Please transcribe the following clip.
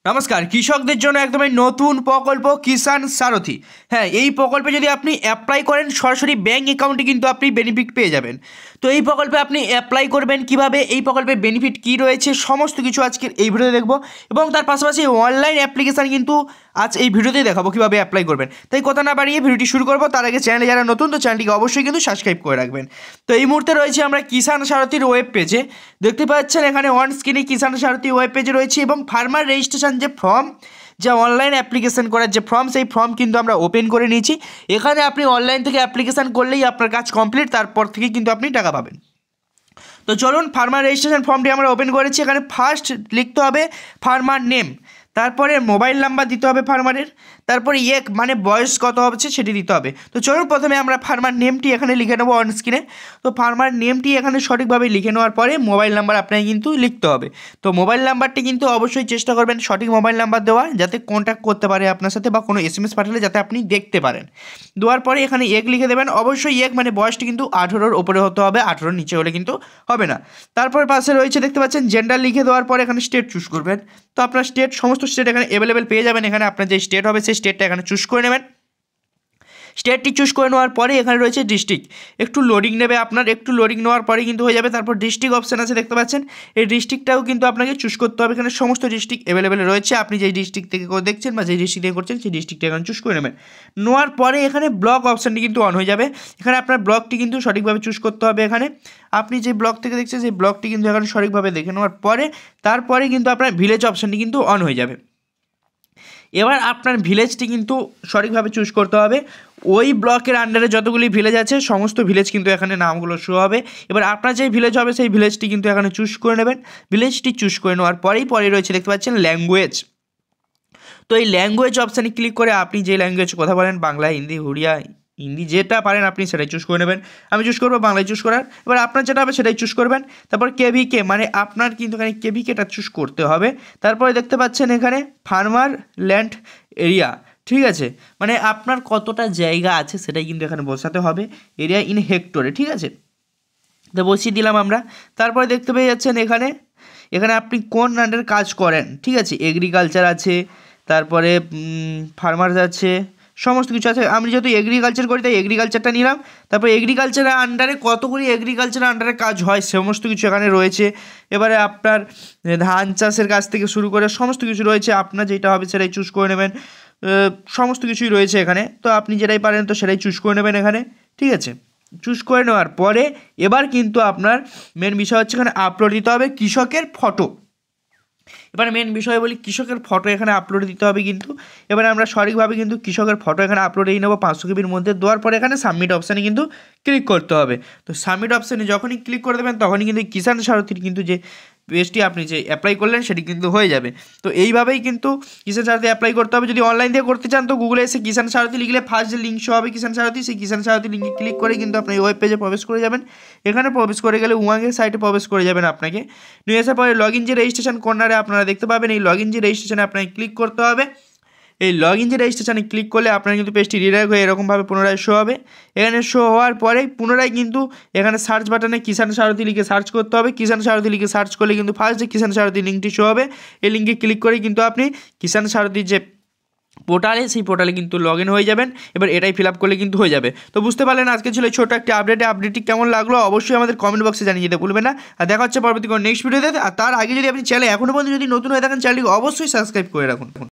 নমস্কার, কৃষকদের জন্য একদমই নতুন প্রকল্প কিষাণ সারথি। হ্যাঁ, এই প্রকল্পে যদি আপনি অ্যাপ্লাই করেন সরাসরি ব্যাঙ্ক অ্যাকাউন্টে কিন্তু আপনি বেনিফিট পেয়ে যাবেন। তো এই প্রকল্পে আপনি অ্যাপ্লাই করবেন কিভাবে, এই প্রকল্পের বেনিফিট কী রয়েছে, সমস্ত কিছু আজকের এই ভিডিওতে দেখব এবং তার পাশাপাশি অনলাইন অ্যাপ্লিকেশান কিন্তু আজ এই ভিডিওতেই দেখাবো কীভাবে অ্যাপ্লাই করবেন। তাই কথা না বাড়িয়ে ভিডিওটি শুরু করবো। তার আগে চ্যানেলে যারা নতুন, তো চ্যানেলটিকে অবশ্যই কিন্তু সাবস্ক্রাইব করে রাখবেন। তো এই মুহূর্তে রয়েছে আমরা কিষাণ সারথির ওয়েব পেজে। দেখতে পাচ্ছেন এখানে অন স্ক্রিনে কিষাণ সারথি ওয়েব পেজে রয়েছে এবং ফার্মার রেজিস্ট্রেশন যে ফর্ম, যা অনলাইন অ্যাপ্লিকেশন করার যে ফর্ম, সেই ফর্ম কিন্তু আমরা ওপেন করে নিয়েছি। এখানে আপনি অনলাইন থেকে অ্যাপ্লিকেশান করলেই আপনার কাজ কমপ্লিট, তারপর থেকে কিন্তু আপনি টাকা পাবেন। তো চলুন, ফার্মার রেজিস্ট্রেশন ফর্মটি আমরা ওপেন করেছি। এখানে ফার্স্ট লিখতে হবে ফার্মার নেম, তারপরে মোবাইল নাম্বার দিতে হবে ফার্মারের, তারপরে মানে বয়স কত হচ্ছে সেটি দিতে হবে। তো চলুন, প্রথমে আমরা ফার্মার নেমটি এখানে লিখে নেবো অন স্ক্রিনে। তো ফার্মার নেমটি এখানে সঠিকভাবে লিখে নেওয়ার পরে মোবাইল নাম্বার আপনাকে কিন্তু লিখতে হবে। তো মোবাইল নাম্বারটি কিন্তু অবশ্যই চেষ্টা করবেন সঠিক মোবাইল নাম্বার দেওয়া, যাতে কন্ট্যাক্ট করতে পারে আপনার সাথে বা কোনো SMS পাঠালে যাতে আপনি দেখতে পারেন। দেওয়ার পরে এখানে লিখে দেবেন। অবশ্যই মানে বয়সটি কিন্তু 18-র ওপরে হতে হবে, 18-র নিচে হলে কিন্তু হবে না। তারপর পাশে রয়েছে দেখতে পাচ্ছেন জেন্ডার, লিখে দেওয়ার পরে এখানে স্টেট চুজ করবেন। তো আপনার স্টেট, সমস্ত স্টেট এখানে অ্যাভেলেবেল পেয়ে যাবেন। এখানে আপনার যে স্টেট হবে সেই স্টেটটা এখানে চুজ করে নেবেন। স্টেটটি চুজ করে নেওয়ার পরে এখানে রয়েছে ডিস্ট্রিক্ট, একটু লোডিং নেবে আপনার, একটু লোডিং নেওয়ার পরে কিন্তু হয়ে যাবে। তারপর ডিস্ট্রিক্ট অপশান আছে দেখতে পাচ্ছেন, এই ডিস্ট্রিক্টটাও কিন্তু আপনাকে চুজ করতে হবে। এখানে সমস্ত ডিস্ট্রিক্ট অ্যাভেলেবেল রয়েছে, আপনি যেই ডিস্ট্রিক্ট থেকে দেখছেন বা যেই ডিস্ট্রিক্ট থেকে করছেন সেই ডিস্ট্রিক্টটা এখানে চুজ করে নেবেন। নেওয়ার পরে এখানে ব্লক অপশানটি কিন্তু অন হয়ে যাবে। এখানে আপনার ব্লকটি কিন্তু সঠিকভাবে চুজ করতে হবে। এখানে আপনি যে ব্লক থেকে দেখছেন সেই ব্লকটি কিন্তু এখানে সঠিকভাবে দেখে নেওয়ার পরে তারপরে কিন্তু আপনার ভিলেজ অপশানটি কিন্তু অন হয়ে যাবে। এবার আপনার ভিলেজটি কিন্তু সঠিকভাবে চুজ করতে হবে। ওই ব্লকের আন্ডারে যতগুলি ভিলেজ আছে সমস্ত ভিলেজ কিন্তু এখানে নামগুলো শো হবে। এবার আপনার যে ভিলেজ হবে সেই ভিলেজটি কিন্তু এখানে চুজ করে নেবেন। ভিলেজটি চুজ করে নেওয়ার পরে রয়েছে দেখতে পাচ্ছেন ল্যাঙ্গুয়েজ। তো এই ল্যাঙ্গুয়েজ অপশানে ক্লিক করে আপনি যে ল্যাঙ্গুয়েজ কথা বলেন, বাংলা, হিন্দি, উড়িয়া, হিন্দি যেটা পারেন আপনি সেটাই চুজ করে নেবেন। আমি চুজ করবো বাংলায় চুজ করার। এবার আপনার যেটা হবে সেটাই চুজ করবেন। তারপর KVK, মানে আপনার কিন্তু এখানে KVKটা চুজ করতে হবে। তারপরে দেখতে পাচ্ছেন এখানে ফার্মার ল্যান্ড এরিয়া, ঠিক আছে, মানে আপনার কতটা জায়গা আছে সেটাই কিন্তু এখানে বসাতে হবে, এরিয়া ইন হেক্টরে, ঠিক আছে। তো বসিয়ে দিলাম আমরা। তারপরে দেখতে পেয়ে যাচ্ছেন এখানে আপনি কোন আন্ডারে কাজ করেন, ঠিক আছে। এগ্রিকালচার আছে, তারপরে ফার্মার্স আছে, সমস্ত কিছু আছে। আমি যেহেতু এগ্রিকালচার করি তাই এগ্রিকালচারটা নিলাম। তারপর এগ্রিকালচারের আন্ডারে কতগুলি এগ্রিকালচারের আন্ডারে কাজ হয় সমস্ত কিছু এখানে রয়েছে। এবারে আপনার ধান চাষের কাজ থেকে শুরু করে সমস্ত কিছু রয়েছে, আপনার যেটা হবে সেটাই চুজ করে নেবেন। সমস্ত কিছুই রয়েছে এখানে, তো আপনি যেটাই পারেন তো সেটাই চুজ করে নেবেন এখানে, ঠিক আছে। চুজ করে নেওয়ার পরে এবার কিন্তু আপনার মেন বিষয় হচ্ছে এখানে আপলোড দিতে হবে কৃষকের ফটো। এবার মেন বিষয় বলি, কৃষকের ফটো এখানে আপলোড দিতে হবে কিন্তু। এবারে আমরা সঠিকভাবে কিন্তু কৃষকের ফটো এখানে আপলোড দিয়ে নেবো 500 KBর মধ্যে। দেওয়ার পরে এখানে সাবমিট অপশানে কিন্তু ক্লিক করতে হবে। তো সাবমিট অপশানে যখনই ক্লিক করে দেবেন তখনই কিন্তু কিষাণ সারথির কিন্তু যে পেজটি আপনি যে অ্যাপ্লাই করলেন সেটি কিন্তু হয়ে যাবে। তো এইভাবেই কিন্তু কিষাণ সারথি অ্যাপ্লাই করতে হবে। যদি অনলাইন থেকে করতে চান তো গুগলে এসে কিষাণ সারথি লিখলে ফার্স্ট যে লিঙ্ক শো হবে কিষাণ সারথি, সেই কিষাণ সারথি লিঙ্কে ক্লিক করে কিন্তু আপনি ওয়েব পেজে প্রবেশ করে যাবেন। এখানে প্রবেশ করে গেলে উমাংয়ের সাইটে প্রবেশ করে যাবেন। আপনাকে নিয়ে আসার পরে লগ ইন যে রেজিস্ট্রেশন কর্নারে আপনারা দেখতে পাবেন, এই লগ ইন যে রেজিস্ট্রেশনে আপনাকে ক্লিক করতে হবে। এই লগ ইন যে রেজিস্ট্রেশনে ক্লিক করলে আপনার কিন্তু পেজটি রিডাইরেক্ট হয়ে এরকমভাবে পুনরায় শো হবে। এখানে শো হওয়ার পরে পুনরায় কিন্তু এখানে সার্চ বাটনে কিষাণ সারথি লিখে সার্চ করতে হবে। কিষাণ সারথি লিখে সার্চ করলে কিন্তু ফার্স্ট যে কিষাণ সারথি লিঙ্কটি শো হবে, এই লিঙ্কে ক্লিক করে কিন্তু আপনি কিষাণ সারথির যে পোর্টালে, সেই পোর্টালে কিন্তু লগ ইন হয়ে যাবেন। এবার এটাই ফিল আপ করলে কিন্তু হয়ে যাবে। তো বুঝতে পারলেন আজকে ছিল ছোটো একটি আপডেটটি কেমন লাগলো অবশ্যই আমাদের কমেন্ট বক্সে জানিয়ে যেতে ভুলবেন না। আর দেখা হচ্ছে পরবর্তী কোনো নেক্সট ভিডিওতে। আর তার আগে যদি আপনি চ্যানেলে এখনও পর্যন্ত যদি নতুন হয়ে থাকেন চ্যানেলটিকে অবশ্যই সাবস্ক্রাইব করে রাখুন।